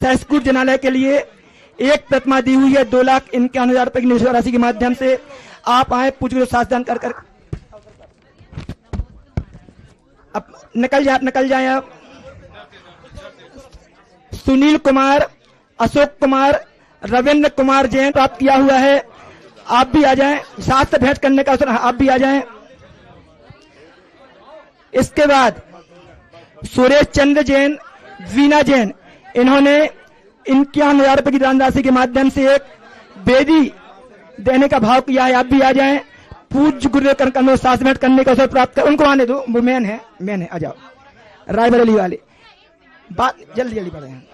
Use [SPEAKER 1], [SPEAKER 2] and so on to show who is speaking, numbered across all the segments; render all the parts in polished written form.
[SPEAKER 1] सहस्कूट जनालय के लिए एक प्रतिमा दी हुई है 2,51,000 रुपए की निश्चित राशि के माध्यम से। आप आए पूछ शासदान कर अब निकल जाए आप। सुनील कुमार, अशोक कुमार, रविंद्र कुमार जैन प्राप्त किया हुआ है। आप भी आ जाएं, साथ से भेंट करने का अवसर, आप भी आ जाएं। इसके बाद सुरेश चंद्र जैन, वीना जैन, इन्होंने 51,000 रुपए की दान राशि के माध्यम से एक बेदी देने का भाव किया है। आप भी आ जाएं, पूज्य गुरुदेव कन्नौज साथ भेंट करने का अवसर प्राप्त कर। उनको आने दो, वो मैन है, आ जाओ। रायबरेली वाले बात जल्दी बढ़े हैं।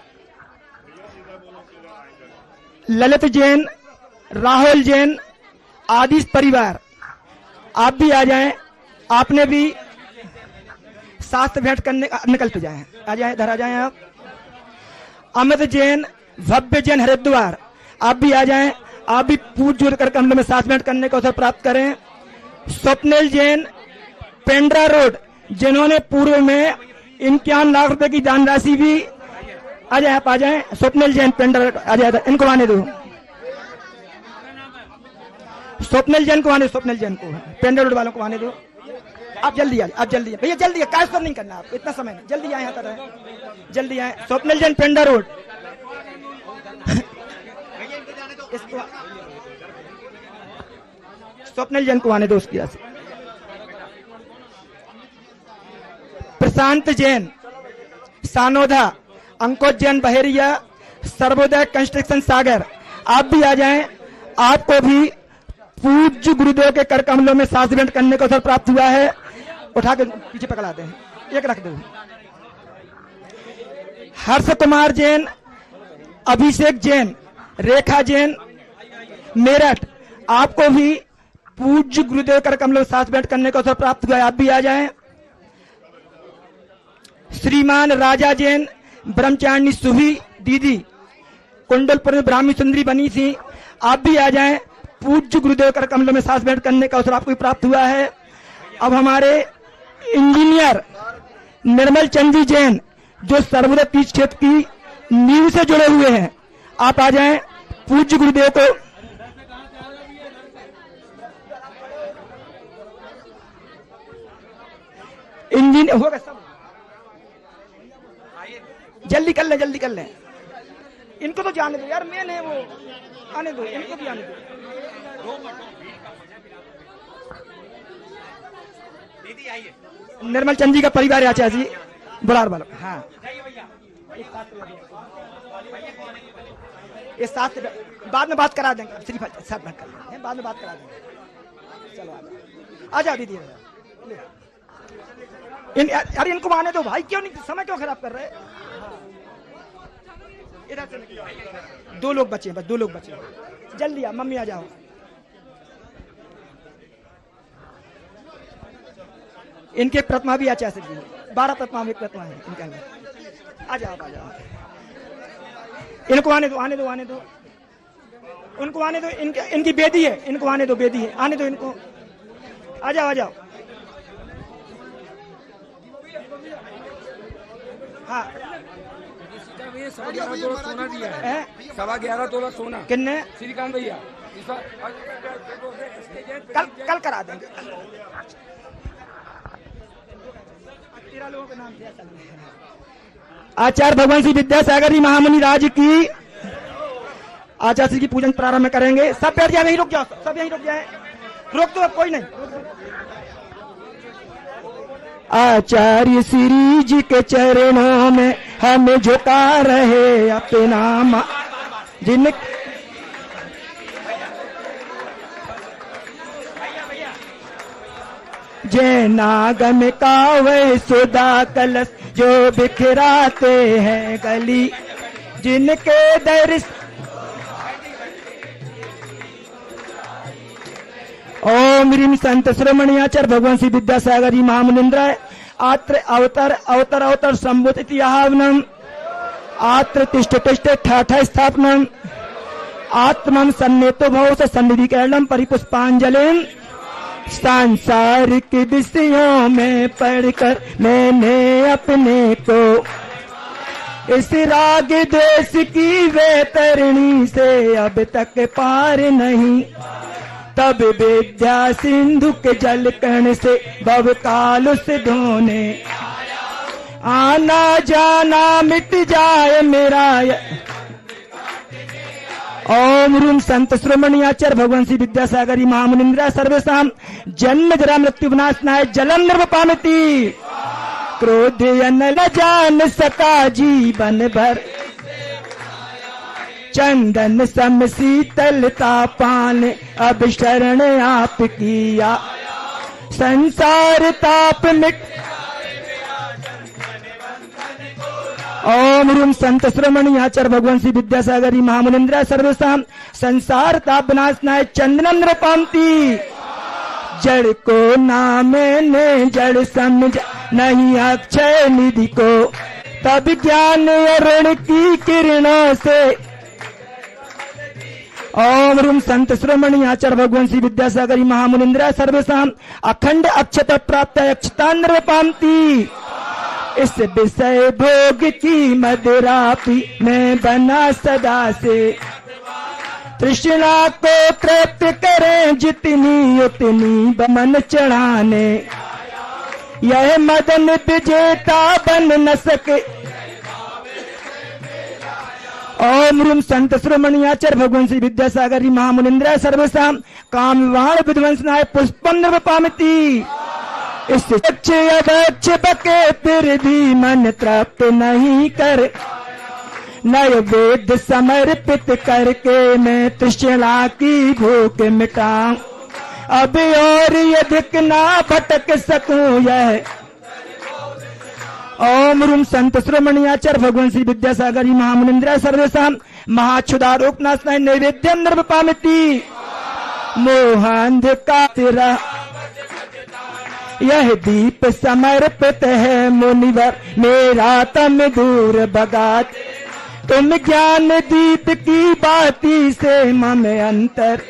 [SPEAKER 1] ललित जैन, राहुल जैन, आदिश परिवार, आप भी आ जाएं। आपने भी साथ भेंट करने निकल पे जाएं, आ जाएं, इधर आ जाएं आप। अमित जैन, भव्य जैन हरिद्वार, आप भी आ जाएं। आप भी पूज्य करके हम लोग में साथ भेंट करने का अवसर प्राप्त करें। स्वप्निल जैन, पेंड्रा रोड, जिन्होंने पूर्व में 51 लाख रुपए की दान राशि भी, आ जाए आप, आ जाएं। स्वप्निल जैन, पेंड्रा रोड, आ जाए, इनको आने दो। स्वप्निल जैन को आने, स्वप्निल जैन को, पेंड्रा रोड वालों को आने दो। आप जल्दी आए, आप जल्दी भैया, जल्दी काश पर नहीं करना आपको, इतना समय नहीं, जल्दी आए, यहाँ तक जल्दी आए। स्वप्निल जैन, पेंड्रा रोड, इसको स्वप्निल जैन को आने दो उसकी राशि। प्रशांत जैन, सानोधा, अंकुश जैन बहेरिया, सर्वोदय कंस्ट्रक्शन सागर, आप भी आ जाएं। आपको भी पूज्य गुरुदेव के कर कमलों में सांस भेंट करने का अवसर प्राप्त हुआ है। उठा के पीछे पकड़ाते हैं, एक रख दो। हर्ष कुमार जैन, अभिषेक जैन, रेखा जैन, मेरठ, आपको भी पूज्य गुरुदेव कर कमलों में सांस भेंट करने का अवसर प्राप्त हुआ है। आप भी आ जाएं। श्रीमान राजा जैन, ब्रह्मचारिणी सुभी दीदी, कुंडलपुर में ब्राह्मी सुंदरी बनी थी, आप भी आ जाएं। पूज्य गुरुदेव कर कमलों में सांस भेंट करने का अवसर आपको प्राप्त हुआ है। अब हमारे इंजीनियर निर्मल चंद जी जैन, जो सर्वोदय तीर्थ क्षेत्र की नींव से जुड़े हुए हैं, आप आ जाएं। पूज्य गुरुदेव को इंजीनियर होगा सब, जल्दी कर लें, इनको तो जाने दो यार, मेन है वो, आने दो, इनको भी आने दो। निर्मल चंद जी का परिवार है, आचार्य जी बुलार वालों, हाँ, ये साथ बाद में बात करा देंगे, सिर्फ साथ बात कर लेंगे, बाद में बात करा देंगे। चलो आ जाओ दीदी, अरे इनको आने दो भाई, क्यों नहीं, समय क्यों खराब कर रहे? इधर से 2 लोग बचे, बस 2 लोग बचे, जल्दी आ, मम्मी आ जाओ। इनके प्रतिमा भी आचार्य जी, 12 प्रतिमा में प्रतिमा है इनका। आ जाओ, इनको आने दो, उनको आने दो, इनकी बेदी है, इनको आने दो, बेदी है, आने दो इनको, आ जाओ। हाँ,
[SPEAKER 2] 11.5 तोला सोना दिया है, 11.25 तोला सोना।
[SPEAKER 1] किन्ने?
[SPEAKER 2] श्रीकांत भैया,
[SPEAKER 1] कल करा देंगे। आचार्य भगवान श्री विद्यासागर जी महामुनि राज की आचार्य श्री की पूजन प्रारंभ करेंगे। सब बैठ जाए, यहीं रुक जाओ, सब यहीं रुक जाए, रोक दो, अब कोई नहीं। आचार्य श्री जी के चरणों में हम झुका रहे अपना, जिन नागम कावे सुधा कलश जो बिखराते हैं गली, जिनके दर्श ओम ह्रीम संत श्रोमणी आचार्य भगवान श्री विद्यासागर जी महामुनिंद्र आत्र अवतर संबोधित यावनम आत्र तिष्ठ ठाठ स्थापनम आत्मम सन्नेतो भव सन्निधि कैलम परिपुष्पांजलिम। सांसारिक विषयों में पढ़कर मैंने अपने को इस राग देश की वे तरणी से अब तक पार नहीं। तब विद्या सिंधु के जल कण से भव काल उस धोने, आना जाना मिट जाए मेरा। ओम रूम संत श्रोमणियाचार्य भगवान श्री विद्यासागरी महामुनिंद्रा सर्वेशाम जन्म जरा मृत्यु विनाशनाय जलम निर्वपामिति। क्रोध न जान सका जीवन भर, चंदन सम शीतलता पान अब शरण आप किया। संसार ताप मिट। ओम रूम संत श्रोमणियाचार्य भगवान श्री विद्यासागरी महामुनिंद्रा सर्वेशाम संसार ताप विनाशनाय चंदनम नृपांति। जड़ को नाम ने जड़ समझ नहीं अक्षय निधि को, तब ज्ञान अरुण की किरणों से। ओम रूम संत श्रोमणियाचार्य भगवान श्री विद्यासागरी महामुनिंद्रा सर्वेशाम अखंड अक्षत प्राप्त अक्षतांद्र पामती। इस विषय भोग की मदिरा पी मैं बना सदा से। तृष्णा को तृप्त करें जितनी उतनी बमन चढ़ाने, यह मदन विजेता बन न सके। ओम रूम संत श्रोमणियाचार्य भगवान श्री विद्यासागरी महामुनिंद्रा सर्वेशाम काम वाण विध्वंसनाय पुष्पम नृपामिति। इस अवक्ष बके फिर भी मन तृप्त नहीं कर, नय वेद समर्पित करके मैं तृष्णा की भूख मिटाऊं। अब और अधिक ना भटक सकूं यह। ओम रूम संत श्रोमणियाचार्य भगवान श्री विद्यासागरी महामुनिंद्रा सर्वेशाम महाक्षुदारोपनाशनाय नैवेद्यम नृपामिति। मोहांधकार तेरा यह दीप समर्पित है मुनिवर मेरा तम दूर भगात। तुम ज्ञान दीप की बाती से मम अंतर।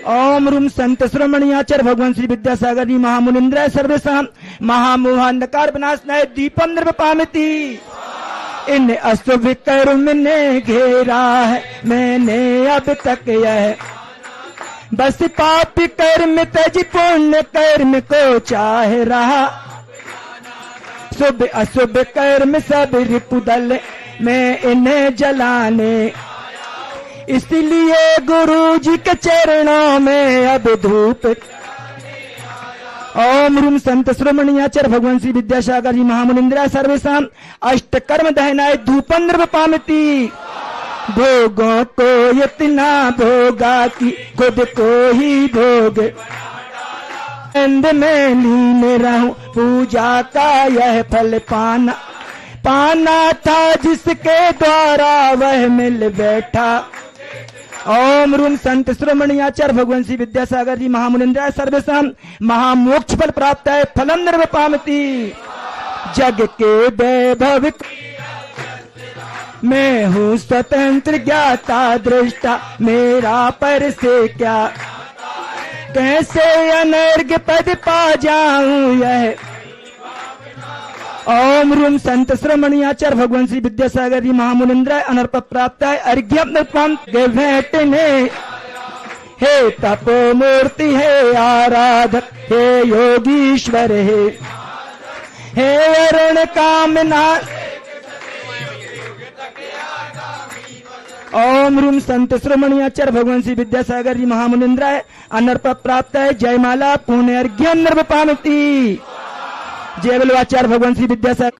[SPEAKER 1] ओम रूम संत श्रोमणियाचार्य भगवान श्री विद्यासागरी महामुनिंद्रा सर्वेशाम महामोहांधकार विनाशनाय दीपम नृपामिति। इन अशुभ कर्म ने घेरा है मैंने अब तक यह, बस पाप कर्म तज पुण्य कर्म को चाह रहा। शुभ अशुभ कर्म सब रिपुदल मैं इन्हें जलाने, इसलिए गुरु जी के चरणों में अब धूप। ओम रूम संत श्रोमणियाचार्य भगवान श्री विद्यासागरी महामुनिंद्रा सर्वेशाम अष्ट कर्म दहनाय धूपम नृपामिति। भोगों को इतना भोगा कि खुद को ही भोग, अंध में लीन रहूं पूजा का यह फल पाना। पाना था जिसके द्वारा वह मिल बैठा। ओम रूम संत श्रोमणियाचार्य भगवान श्री विद्यासागरी महामुनिंद्रा सर्वेशाम महामोक्ष फल प्राप्त है फलम नृपामिति। जग के वैभव मैं हूँ स्वतंत्र ज्ञाता दृष्टा, मेरा पर से क्या कैसे अनर्घ पद पा जाऊं यह। ओम रूम संत श्रोमणियाचार्य भगवान श्री विद्यासागरी महामुनिंद्रा अनर्प प्राप्त है अर्घ्यम नृपम भेटने। हे तपो मूर्ति हे आराधक हे योगीश्वर हे अरुण कामना। ओम रूम संत श्रोमणियाचार्य भगवान श्री विद्यासागरी महामुनिंद्रा अनर्प प्राप्त है जयमाला पुण्य अर्घ्यम नृपामिति। जय बलवाचार्य भगवान श्री विद्यासागर।